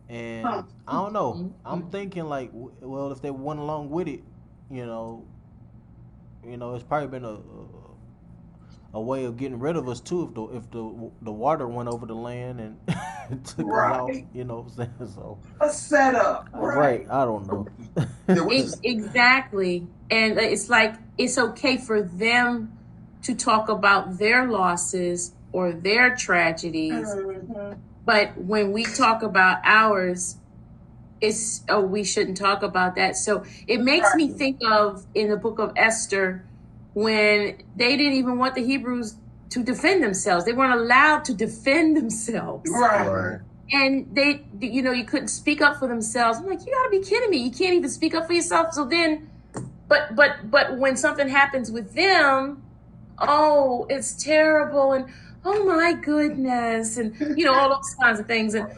[SPEAKER 3] And I don't know. I'm thinking like, well, if they went along with it, it's probably been a way of getting rid of us too if the water went over the land and took us out. So
[SPEAKER 4] a setup.
[SPEAKER 3] Right. I don't know.
[SPEAKER 1] Exactly. And it's like it's okay for them to talk about their losses or their tragedies. But when we talk about ours, we shouldn't talk about that. So it makes me think of in the book of Esther when they didn't even want the Hebrews to defend themselves. They weren't allowed to defend themselves.
[SPEAKER 2] Right.
[SPEAKER 1] And they, you couldn't speak up for themselves. I'm like, you gotta be kidding me. You can't even speak up for yourself. So then, but when something happens with them, oh, it's terrible. And oh my goodness. And, all those kinds of things. And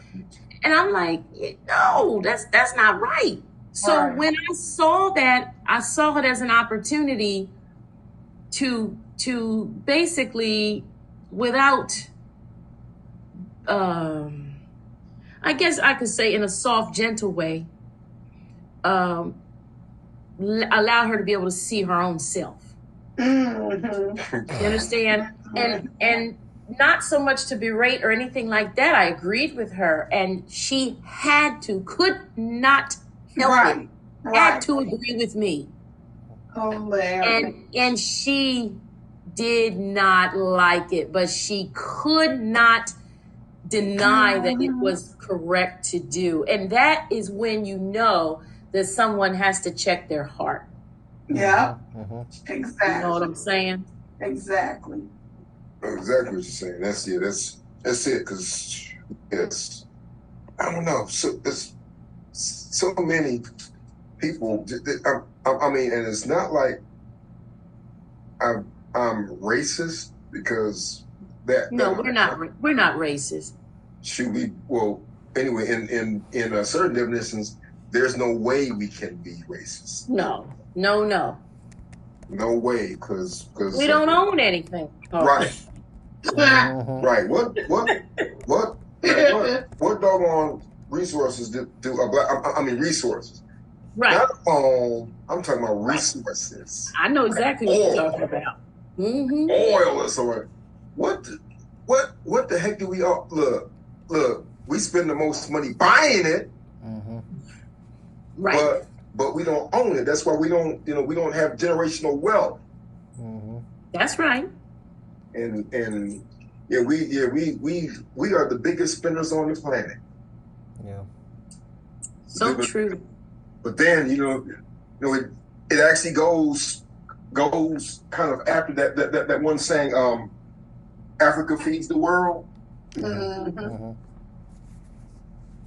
[SPEAKER 1] I'm like, no, that's not right. So when I saw that, I saw it as an opportunity to basically, without, I guess I could say in a soft, gentle way, allow her to be able to see her own self.
[SPEAKER 4] Mm-hmm.
[SPEAKER 1] You understand? And not so much to berate or anything like that. I agreed with her, and she could not help it. Had to agree with me. And she did not like it, but she could not deny that it was correct to do. And that is when you know that someone has to check their heart.
[SPEAKER 4] Yeah,
[SPEAKER 1] You
[SPEAKER 4] exactly.
[SPEAKER 1] know what I'm saying?
[SPEAKER 4] Exactly.
[SPEAKER 2] Exactly what you're saying. That's it. That's it. Because it's, I don't know. So there's so many people. I mean, and it's not like I'm racist because that.
[SPEAKER 1] No, we're not. We're not racist.
[SPEAKER 2] Should we? Well, anyway, in certain definitions, there's no way we can be racist.
[SPEAKER 1] No.
[SPEAKER 2] No way, because
[SPEAKER 1] we don't own anything. Oh.
[SPEAKER 2] Right. Right. What doggone resources do a black? I mean resources.
[SPEAKER 1] Right.
[SPEAKER 2] Not own. I'm talking about resources.
[SPEAKER 1] I know exactly what you're talking about. Mm-hmm.
[SPEAKER 2] Oil or something. What the heck do we all look? We spend the most money buying it.
[SPEAKER 1] Right.
[SPEAKER 2] But we don't own it. That's why we don't have generational wealth.
[SPEAKER 1] That's right.
[SPEAKER 2] And we are the biggest spenders on the planet.
[SPEAKER 3] Yeah.
[SPEAKER 1] So true.
[SPEAKER 2] But then it actually goes kind of after that one saying, Africa feeds the world.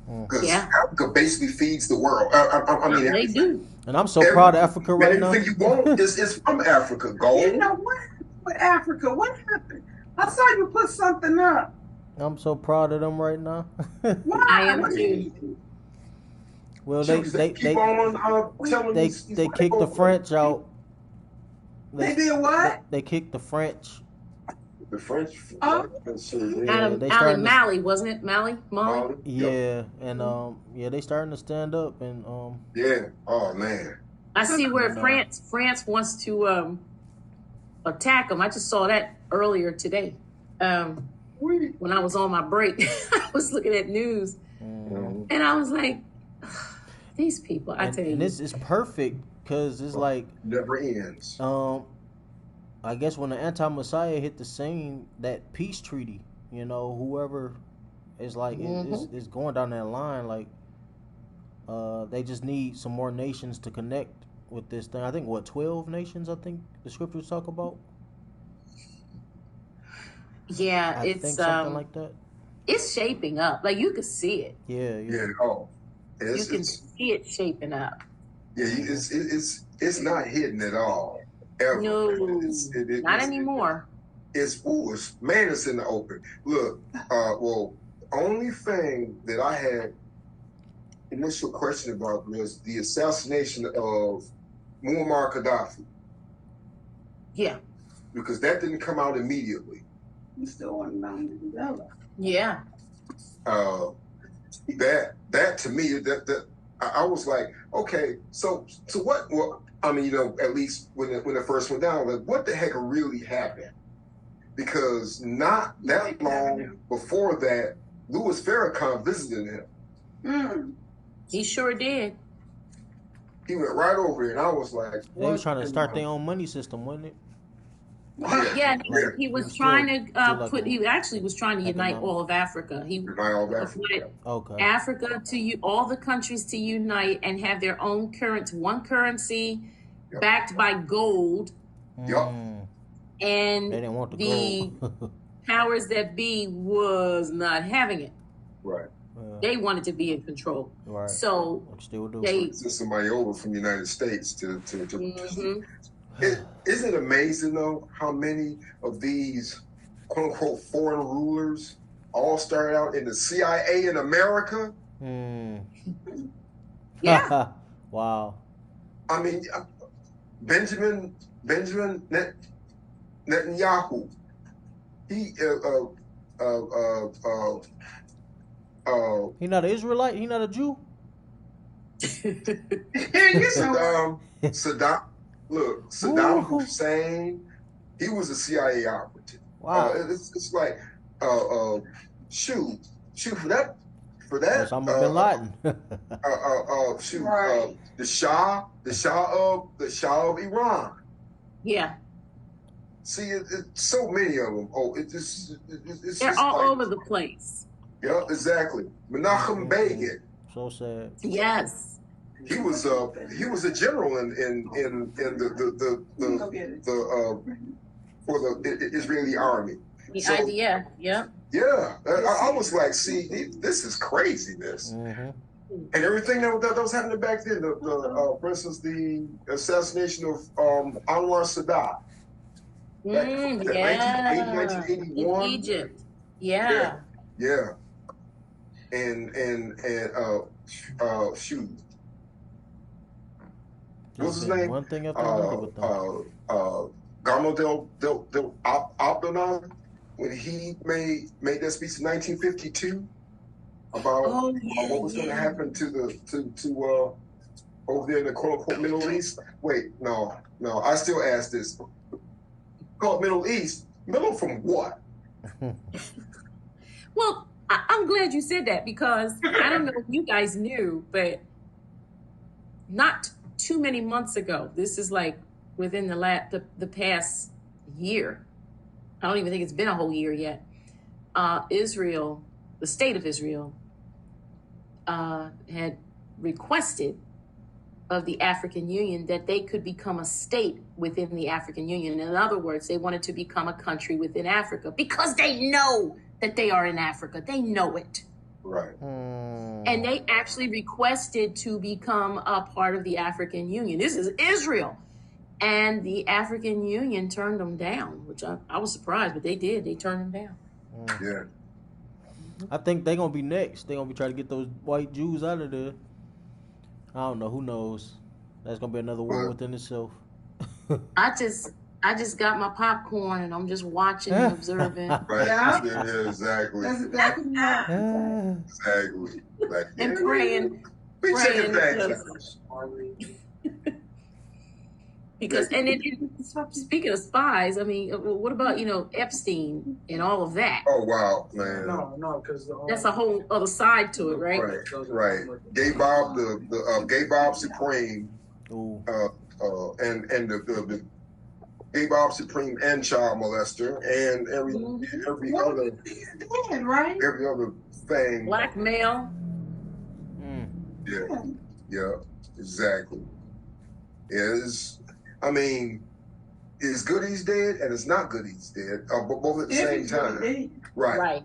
[SPEAKER 2] Because Africa basically feeds the world. I mean,
[SPEAKER 1] they do.
[SPEAKER 3] And I'm so proud of Africa right now.
[SPEAKER 2] Everything you want is from Africa. Gold.
[SPEAKER 4] You know what? With Africa, what happened? I saw you put something up.
[SPEAKER 3] I'm so proud of them right now.
[SPEAKER 4] Why?
[SPEAKER 1] I am too.
[SPEAKER 3] Well, they kicked the French out.
[SPEAKER 4] They did what?
[SPEAKER 3] They kicked the French.
[SPEAKER 2] The French.
[SPEAKER 1] Out of Mali, wasn't it? Mali?
[SPEAKER 3] Yeah, and they starting to stand up and
[SPEAKER 2] Yeah. Oh man.
[SPEAKER 1] I see where France wants to attack them. I just saw that earlier today. When I was on my break, I was looking at news, and I was like, these people. I tell you,
[SPEAKER 3] and this is perfect because it's like
[SPEAKER 2] never ends.
[SPEAKER 3] I guess when the anti-Messiah hit the scene, that peace treaty, whoever is like is going down that line, like they just need some more nations to connect with this thing. I think 12 nations. I think the scriptures talk about.
[SPEAKER 1] Yeah,
[SPEAKER 3] I think something like that.
[SPEAKER 1] It's shaping up. Like you can see it.
[SPEAKER 3] Yeah.
[SPEAKER 2] Oh,
[SPEAKER 1] you can see it shaping up.
[SPEAKER 2] Yeah, it's not hidden at all. Ever.
[SPEAKER 1] No, not anymore.
[SPEAKER 2] It's foolish. Man, it's in the open. Look, only thing that I had initial question about was the assassination of Muammar Gaddafi.
[SPEAKER 1] Yeah.
[SPEAKER 2] Because that didn't come out immediately.
[SPEAKER 4] You still want to develop.
[SPEAKER 1] Yeah.
[SPEAKER 2] That to me, that I was like, okay, so what? Well, I mean, at least when it first went down, like, what the heck really happened? Because not that long before that, Louis Farrakhan visited him.
[SPEAKER 1] He sure did.
[SPEAKER 2] He went right over here, and I was like,
[SPEAKER 3] they were trying to start their own money system, wasn't it?
[SPEAKER 1] Yeah, he was trying to he actually was trying to unite all of Africa.
[SPEAKER 2] Unite all of Africa.
[SPEAKER 3] Okay.
[SPEAKER 1] Africa all the countries to unite and have their own one currency backed by gold,
[SPEAKER 2] Yup.
[SPEAKER 1] And
[SPEAKER 3] They didn't want
[SPEAKER 1] the
[SPEAKER 3] gold.
[SPEAKER 1] powers that be was not having it.
[SPEAKER 2] Right.
[SPEAKER 1] They wanted to be in control.
[SPEAKER 3] Right.
[SPEAKER 1] So
[SPEAKER 3] Still do.
[SPEAKER 1] they
[SPEAKER 2] Send somebody over from the United States to
[SPEAKER 1] Mhm.
[SPEAKER 2] Isn't it amazing though how many of these quote unquote foreign rulers all started out in the CIA in America?
[SPEAKER 1] Yeah.
[SPEAKER 3] Wow.
[SPEAKER 2] I mean, Benjamin Netanyahu. He
[SPEAKER 3] He not an Israelite. He not a Jew.
[SPEAKER 2] Saddam. Look, Saddam Hussein. He was a CIA operative.
[SPEAKER 3] Wow.
[SPEAKER 2] It's like shoot for that.
[SPEAKER 3] Osama bin Laden.
[SPEAKER 2] The Shah of Iran.
[SPEAKER 1] Yeah.
[SPEAKER 2] See, it's so many of them. Oh, it's
[SPEAKER 1] they're all over the place.
[SPEAKER 2] Yeah, exactly. Menachem Begin.
[SPEAKER 3] So sad.
[SPEAKER 1] Yes.
[SPEAKER 2] He was a general in for the Israeli army.
[SPEAKER 1] The IDF. Yep.
[SPEAKER 2] Yeah, I was like, see, this is craziness. And everything that was happening back then, for instance, the assassination of Anwar Sadat.
[SPEAKER 1] Yeah.
[SPEAKER 2] 1981.
[SPEAKER 1] In Egypt. Yeah.
[SPEAKER 2] Yeah. And shoot. What's his name?
[SPEAKER 3] One thing after another with them.
[SPEAKER 2] Gamal del Abdonal, when he made that speech in 1952 about what was going to happen to over there in the quote unquote Middle East. Wait, no, I still ask this. Called Middle East. Middle from what?
[SPEAKER 1] Well, I'm glad you said that because I don't know if you guys knew, but not too many months ago, this is like within the past year. I don't even think it's been a whole year yet. Israel, the state of Israel, had requested of the African Union that they could become a state within the African Union. In other words, they wanted to become a country within Africa because they know that they are in Africa. They know it.
[SPEAKER 2] Right.
[SPEAKER 1] And they actually requested to become a part of the African Union. This is Israel. And the African Union turned them down, which I was surprised, but they did. They turned them down.
[SPEAKER 2] Yeah.
[SPEAKER 3] I think they're going to be next. They're going to be trying to get those white Jews out of there. I don't know. Who knows? That's going to be another war within itself.
[SPEAKER 1] I just got my popcorn and I'm just watching and observing.
[SPEAKER 2] Right. Yeah, exactly.
[SPEAKER 4] That's exactly right.
[SPEAKER 2] Exactly. Like,
[SPEAKER 1] And praying. Because speaking of spies, I mean, what about, Epstein and all of that?
[SPEAKER 2] Oh, wow, man.
[SPEAKER 5] No, because
[SPEAKER 1] that's a whole other side to it, right?
[SPEAKER 2] Right. Gay Bob, the Gay Bob Supreme,
[SPEAKER 3] Ooh.
[SPEAKER 2] and the Gay Bob Supreme and child molester and every other
[SPEAKER 4] right?
[SPEAKER 2] every other thing.
[SPEAKER 1] Blackmail.
[SPEAKER 2] Yeah, exactly. It's good he's dead and it's not good he's dead, but both at the same time. Right.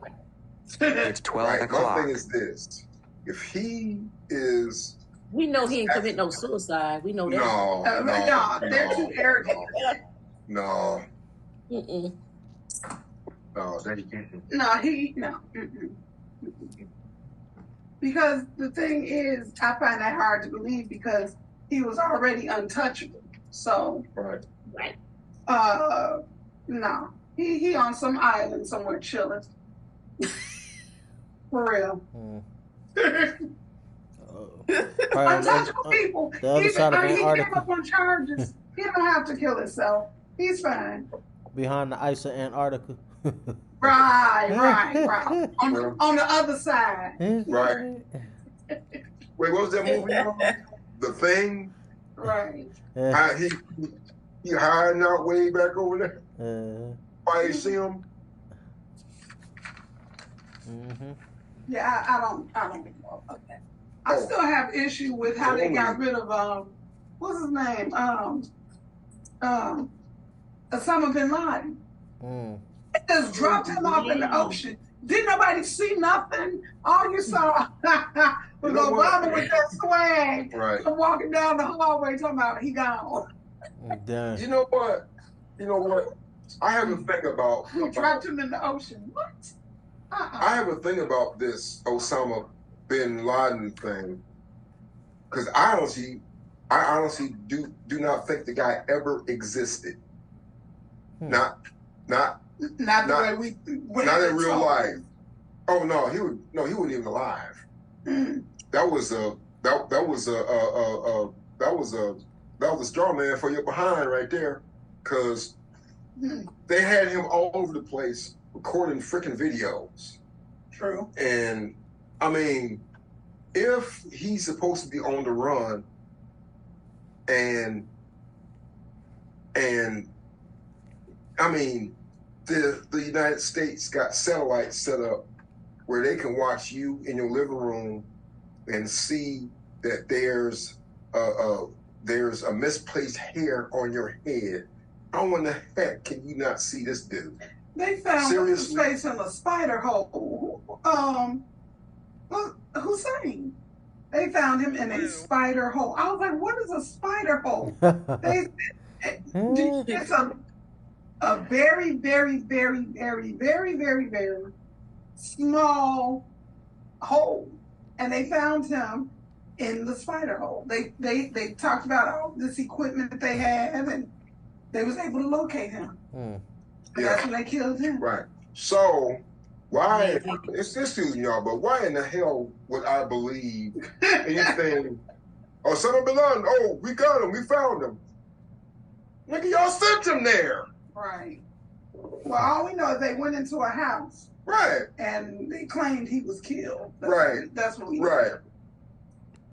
[SPEAKER 6] It's 12 o'clock.
[SPEAKER 2] My thing is this: if he is,
[SPEAKER 1] we know he ain't commit no suicide. We know that.
[SPEAKER 2] No,
[SPEAKER 4] they're too arrogant.
[SPEAKER 2] No.
[SPEAKER 1] Mm-mm.
[SPEAKER 2] No, that he can't.
[SPEAKER 4] No. Because the thing is, I find that hard to believe because he was already untouchable. So,
[SPEAKER 2] right.
[SPEAKER 4] No, he on some island somewhere chilling. For real.
[SPEAKER 3] The
[SPEAKER 4] Untouchable people.
[SPEAKER 3] other side of
[SPEAKER 4] he came
[SPEAKER 3] Antarctica.
[SPEAKER 4] up on charges. He don't have to kill himself. He's fine.
[SPEAKER 3] Behind the ice of Antarctica.
[SPEAKER 4] Right. On the other side.
[SPEAKER 2] Right. Wait, what was that movie called? The Thing?
[SPEAKER 4] Right.
[SPEAKER 2] He hiding out way back over there. Why you see him?
[SPEAKER 4] Yeah, I don't know about that. I still have issue with how they got rid of what's his name? Osama bin Laden.
[SPEAKER 3] Mm.
[SPEAKER 4] They just dropped him off in the ocean. Didn't nobody see nothing? All you saw was Obama with that swag,
[SPEAKER 2] Right.
[SPEAKER 4] walking down the hallway talking about he gone.
[SPEAKER 3] Dang.
[SPEAKER 2] You know what? I have a thing about.
[SPEAKER 4] Who dropped him in the ocean? What?
[SPEAKER 2] I have a thing about this Osama bin Laden thing, because I honestly do not think the guy ever existed. Not
[SPEAKER 4] the way we
[SPEAKER 2] not in real life. Oh no, he wasn't even alive. That was a straw man for your behind right there, because they had him all over the place recording freaking videos.
[SPEAKER 4] True.
[SPEAKER 2] And I mean, if he's supposed to be on the run, and I mean, the United States got satellites set up where they can watch you in your living room and see that there's a misplaced hair on your head. How in the heck can you not see this dude?
[SPEAKER 4] They found his face in a spider hole. Hussein. They found him in a spider hole. I was like, what is a spider hole? It's a very, very, very, very, very, very, very small hole. And they found him in the spider hole. They talked about all this equipment that they had, and they was able to locate him. That's when they killed him.
[SPEAKER 2] Right. So why? It's still y'all, but why in the hell would I believe anything? Osama bin Laden. Oh, we got him. We found him. Nigga, y'all sent him there.
[SPEAKER 4] Right. Well, all we know is they went into a house.
[SPEAKER 2] Right.
[SPEAKER 4] And they claimed he was killed. That's what we know.
[SPEAKER 2] Right.